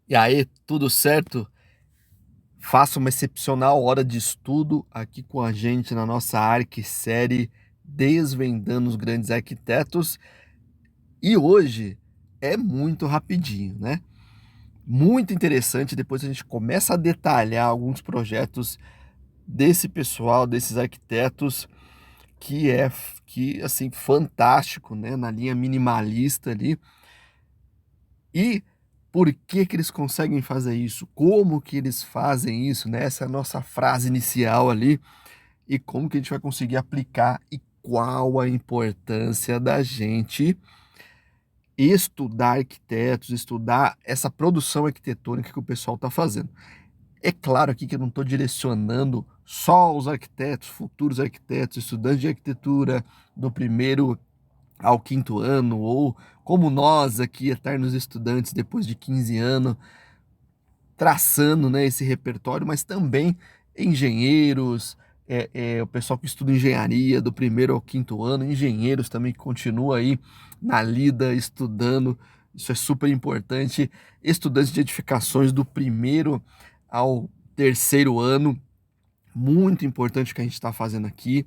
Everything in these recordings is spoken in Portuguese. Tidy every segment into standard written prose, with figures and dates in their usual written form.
E aí, tudo certo? Faça uma excepcional hora de estudo aqui com a gente na nossa série Desvendando os Grandes Arquitetos. E hoje é muito rapidinho, né? Muito interessante. Depois a gente começa a detalhar alguns projetos desse pessoal, desses arquitetos, que assim fantástico, né? Na linha minimalista ali. E por que que eles conseguem fazer isso? Como que eles fazem isso, né? Essa é a nossa frase inicial ali. E como que a gente vai conseguir aplicar e qual a importância da gente estudar arquitetos, estudar essa produção arquitetônica que o pessoal está fazendo. É claro aqui que eu não estou direcionando só os arquitetos, futuros arquitetos, estudantes de arquitetura do primeiro ao quinto ano, ou como nós aqui, eternos estudantes, depois de 15 anos, traçando, né, esse repertório, mas também engenheiros, o pessoal que estuda engenharia do primeiro ao quinto ano, engenheiros também que continua aí na lida estudando, isso é super importante, estudantes de edificações do primeiro ao terceiro ano, muito importante o que a gente está fazendo aqui,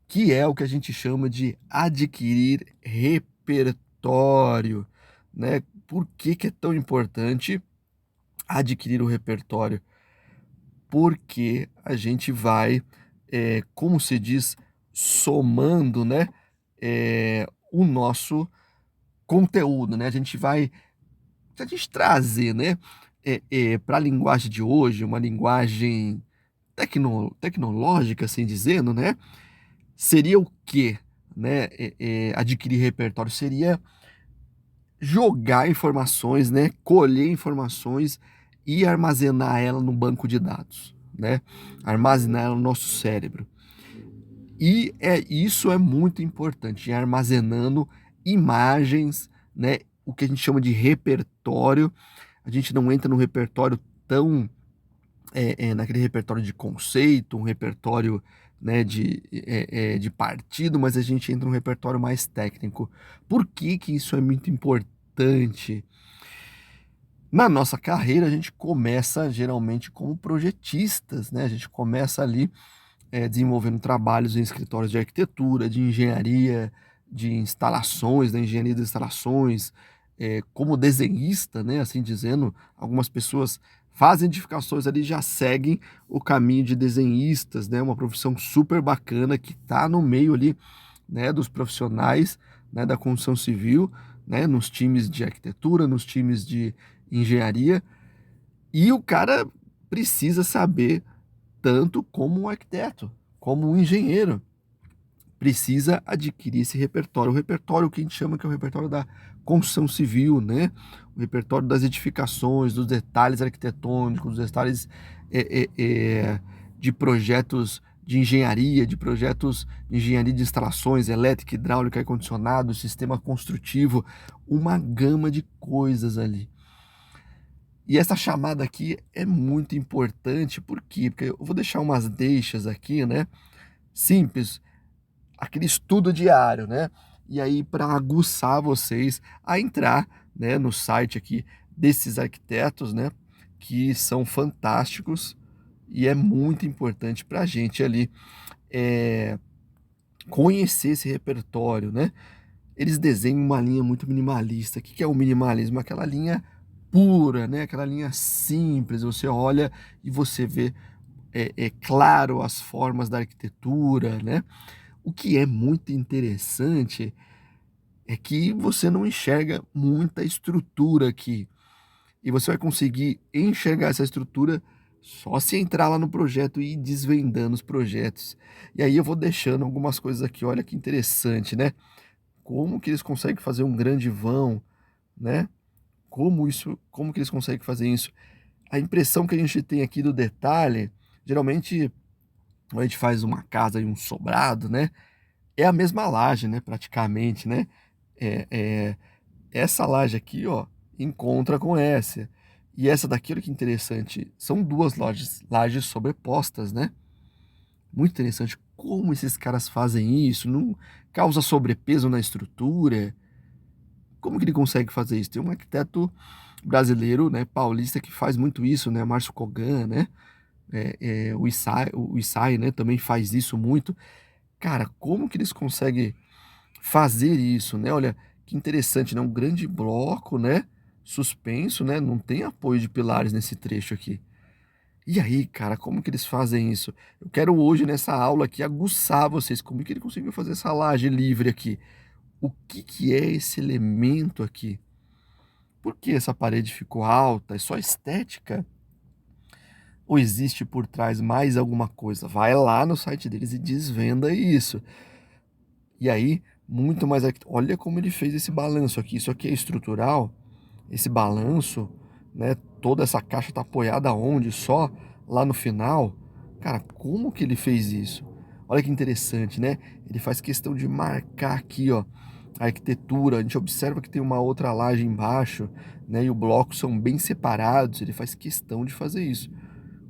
que é o que a gente chama de adquirir repertório, né? Por que que é tão importante adquirir o repertório? Porque a gente vai, como se diz, somando, né, o nosso conteúdo, né? Se a gente trazer, né, para a linguagem de hoje, uma linguagem tecnológica, assim dizendo, né, seria o quê, né, adquirir repertório? Seria jogar informações, né, colher informações e armazenar ela no banco de dados, né? Armazenar ela no nosso cérebro. E isso é muito importante, armazenando imagens, né? O que a gente chama de repertório. A gente não entra no repertório tão naquele repertório de conceito, um repertório, né, de partido, mas a gente entra num repertório mais técnico. Por que que isso é muito importante? Na nossa carreira, a gente começa geralmente como projetistas, né? A gente começa ali desenvolvendo trabalhos em escritórios de arquitetura, de engenharia, de instalações, da engenharia das instalações, como desenhista, né? Assim dizendo, algumas pessoas fazem edificações ali e já seguem o caminho de desenhistas, né? Uma profissão super bacana que está no meio ali, né, dos profissionais, né, da construção civil, né, nos times de arquitetura, nos times de engenharia, e o cara precisa saber tanto como um arquiteto, como um engenheiro, precisa adquirir esse repertório. O repertório que a gente chama que é o repertório da construção civil, né? O repertório das edificações, dos detalhes arquitetônicos, dos detalhes é, é, é, de projetos de engenharia, de projetos de engenharia de instalações, elétrica, hidráulica, ar-condicionado, sistema construtivo, uma gama de coisas ali. E essa chamada aqui é muito importante, por quê? Porque eu vou deixar umas deixas aqui, né? Simples, aquele estudo diário, né? E aí, para aguçar vocês a entrar, né, no site aqui desses arquitetos, né? Que são fantásticos e é muito importante para a gente ali é, conhecer esse repertório, né? Eles desenham uma linha muito minimalista. O que que é o minimalismo? Aquela linha pura, né? Aquela linha simples. Você olha e você vê claro as formas da arquitetura, né? O que é muito interessante é que você não enxerga muita estrutura aqui. E você vai conseguir enxergar essa estrutura só se entrar lá no projeto e ir desvendando os projetos. E aí eu vou deixando algumas coisas aqui, olha que interessante, né? Como que eles conseguem fazer um grande vão, né? Como que eles conseguem fazer isso? A impressão que a gente tem aqui do detalhe, geralmente quando a gente faz uma casa e um sobrado, né? É a mesma laje, né? Praticamente, né? É, é, essa laje aqui, ó, encontra com essa. E essa daqui, olha que interessante, são duas lajes sobrepostas, né? Muito interessante como esses caras fazem isso, não causa sobrepeso na estrutura. Como que ele consegue fazer isso? Tem um arquiteto brasileiro, né, paulista, que faz muito isso, né, Márcio Kogan, né, o Issai, né, também faz isso muito. Cara, como que eles conseguem fazer isso, né? Olha, que interessante, né, um grande bloco, né, suspenso, né, não tem apoio de pilares nesse trecho aqui. E aí, cara, como que eles fazem isso? Eu quero hoje, nessa aula aqui, aguçar vocês. Como que ele conseguiu fazer essa laje livre aqui? O que que é esse elemento aqui? Por que essa parede ficou alta? É só estética? Ou existe por trás mais alguma coisa? Vai lá no site deles e desvenda isso. E aí, muito mais... Olha como ele fez esse balanço aqui. Isso aqui é estrutural. Esse balanço, né? Toda essa caixa está apoiada onde? Só lá no final. Cara, como que ele fez isso? Olha que interessante, né? Ele faz questão de marcar aqui, ó, a arquitetura. A gente observa que tem uma outra laje embaixo, né? E o bloco são bem separados. Ele faz questão de fazer isso.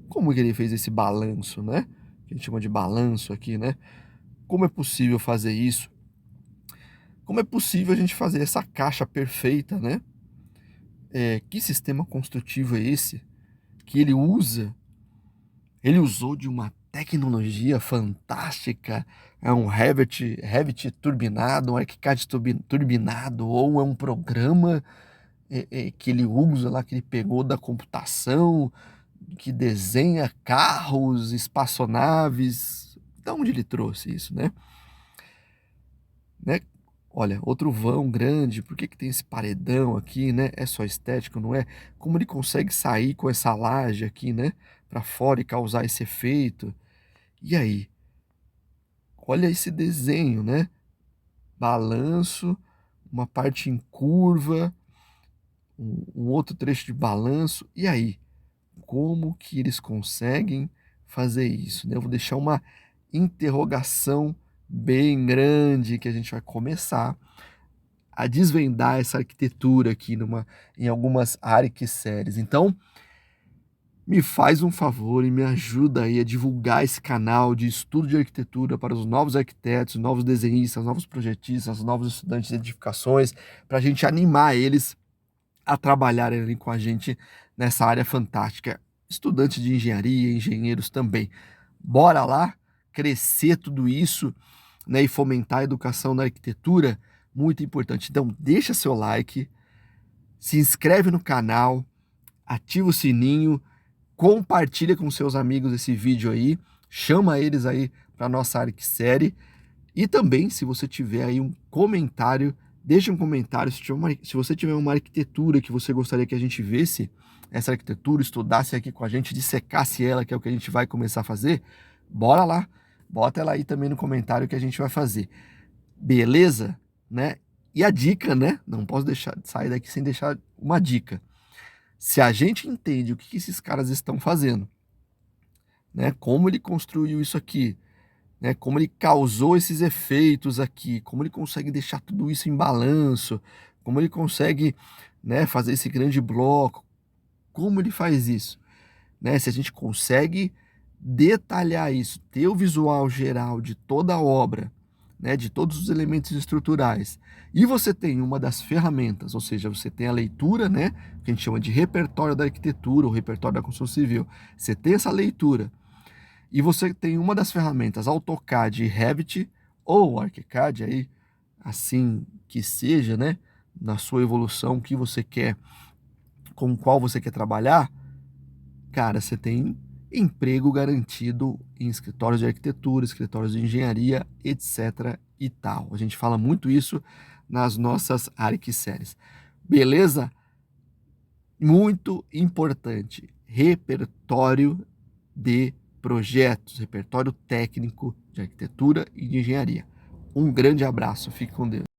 Como que ele fez esse balanço, né? Que a gente chama de balanço aqui, né? Como é possível fazer isso? Como é possível a gente fazer essa caixa perfeita, né? Que sistema construtivo é esse que ele usa? Ele usou de uma tecnologia fantástica, é um Revit turbinado, um ArchiCAD turbinado, ou é um programa que ele usa lá, que ele pegou da computação, que desenha carros, espaçonaves. De onde ele trouxe isso, né? Olha, outro vão grande, por que que tem esse paredão aqui, né? É só estético, não é? Como ele consegue sair com essa laje aqui, né, para fora e causar esse efeito? E aí? Olha esse desenho, né? Balanço, uma parte em curva, um outro trecho de balanço. E aí? Como que eles conseguem fazer isso, né? Eu vou deixar uma interrogação bem grande que a gente vai começar a desvendar essa arquitetura aqui em algumas séries. Então, me faz um favor e me ajuda aí a divulgar esse canal de estudo de arquitetura para os novos arquitetos, novos desenhistas, novos projetistas, novos estudantes de edificações, para a gente animar eles a trabalharem ali com a gente nessa área fantástica. Estudantes de engenharia, engenheiros também. Bora lá crescer tudo isso, né, e fomentar a educação na arquitetura, muito importante. Então, deixa seu like, se inscreve no canal, ativa o sininho, compartilha com seus amigos esse vídeo aí, chama eles aí para nossa ArcSérie. E também, se você tiver aí um comentário, deixa um comentário. Se você tiver uma arquitetura que você gostaria que a gente visse, essa arquitetura, estudasse aqui com a gente, dissecasse ela, que é o que a gente vai começar a fazer, bora lá, bota ela aí também no comentário que a gente vai fazer. Beleza? Né? E a dica, né? Não posso sair daqui sem deixar uma dica. Se a gente entende o que esses caras estão fazendo, né? Como ele construiu isso aqui, né? Como ele causou esses efeitos aqui, como ele consegue deixar tudo isso em balanço, como ele consegue, né, fazer esse grande bloco, como ele faz isso, né? Se a gente consegue detalhar isso, ter o visual geral de toda a obra, né, de todos os elementos estruturais, e você tem uma das ferramentas, ou seja, você tem a leitura, né, que a gente chama de repertório da arquitetura, ou repertório da construção civil, você tem essa leitura, e você tem uma das ferramentas, AutoCAD e Revit, ou ArchiCAD, aí, assim que seja, né, na sua evolução, que você quer, com qual você quer trabalhar, cara, você tem emprego garantido em escritórios de arquitetura, escritórios de engenharia, etc. e tal. A gente fala muito isso nas nossas ArcSéries. Beleza? Muito importante. Repertório de projetos, repertório técnico de arquitetura e de engenharia. Um grande abraço, fique com Deus.